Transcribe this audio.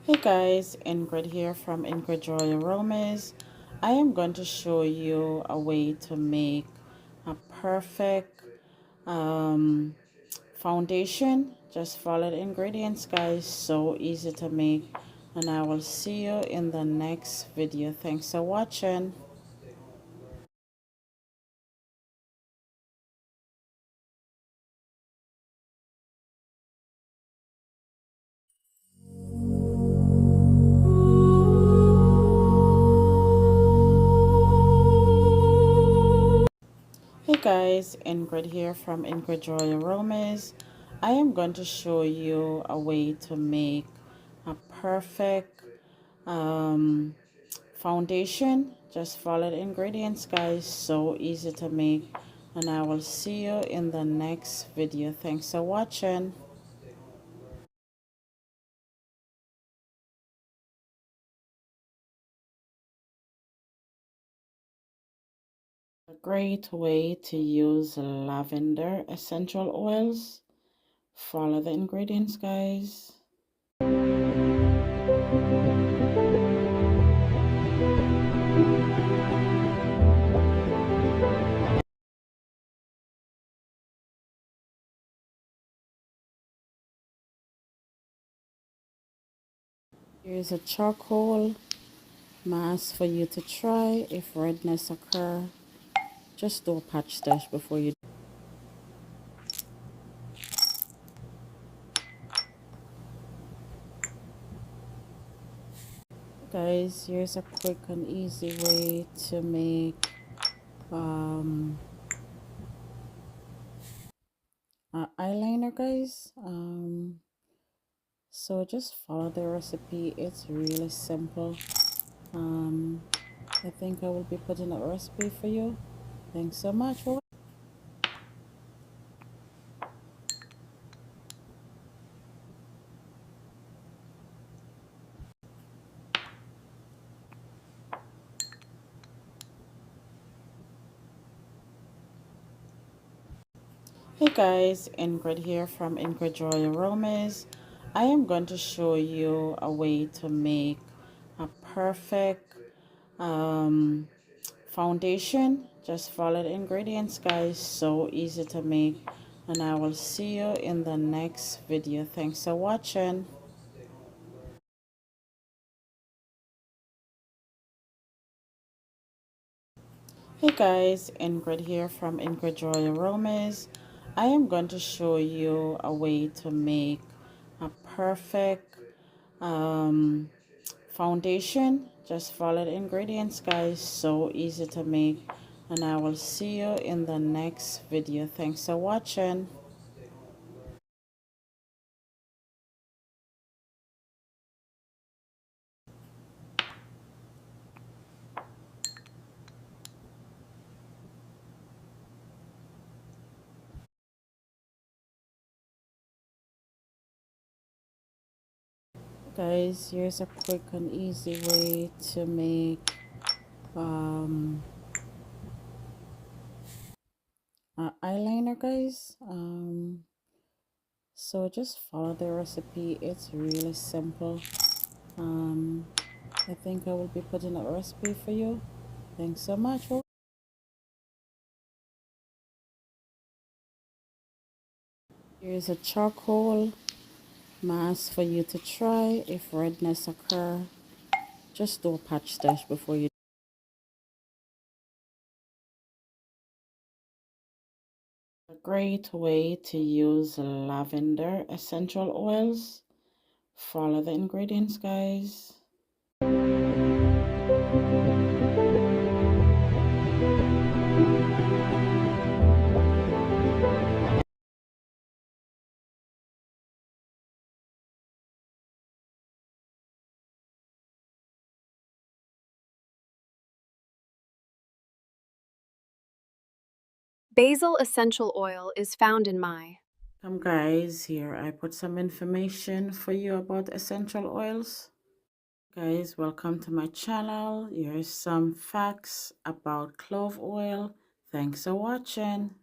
Hey guys, Ingrid here from Ingrid Joy Aromas. I am going to show you a way to make a perfect foundation. Just follow the ingredients, guys. So easy to make. And I will see you in the next video. Thanks for watching. Hey guys, Ingrid here from Ingrid Joy Aromas. I am going to show you a way to make a perfect foundation. Just follow the ingredients, guys. So easy to make. And I will see you in the next video. Thanks for watching. A great way to use lavender essential oils. Follow the ingredients, guys. Here's a charcoal mask for you to try. If redness occur, just do a patch test before you. Guys, here's a quick and easy way to make eyeliner, guys. So just follow the recipe. It's really simple. um I think I will be putting a recipe for you. Thanks so much for. Hey guys, Ingrid here from Ingrid Joy Aromas. I am going to show you a way to make a perfect foundation. Just follow the ingredients, guys. So easy to make. And I will see you in the next video. Thanks for watching. Hey guys, Ingrid here from Ingrid Joy Aromas. I am going to show you a way to make a perfect foundation. Just follow the ingredients, guys. So easy to make. And I will see you in the next video. Thanks for watching. Guys, here's a quick and easy way to make eyeliner, guys. So just follow the recipe. It's really simple. I think I will be putting a recipe for you. Thanks so much for. Here's a charcoal mask for you to try. If redness occur, just do a patch test before you. A great way to use lavender essential oils. Follow the ingredients, guys. Basil essential oil is found in my. Guys, here I put some information for you about essential oils. Guys, welcome to my channel. Here's some facts about clove oil. Thanks for watching.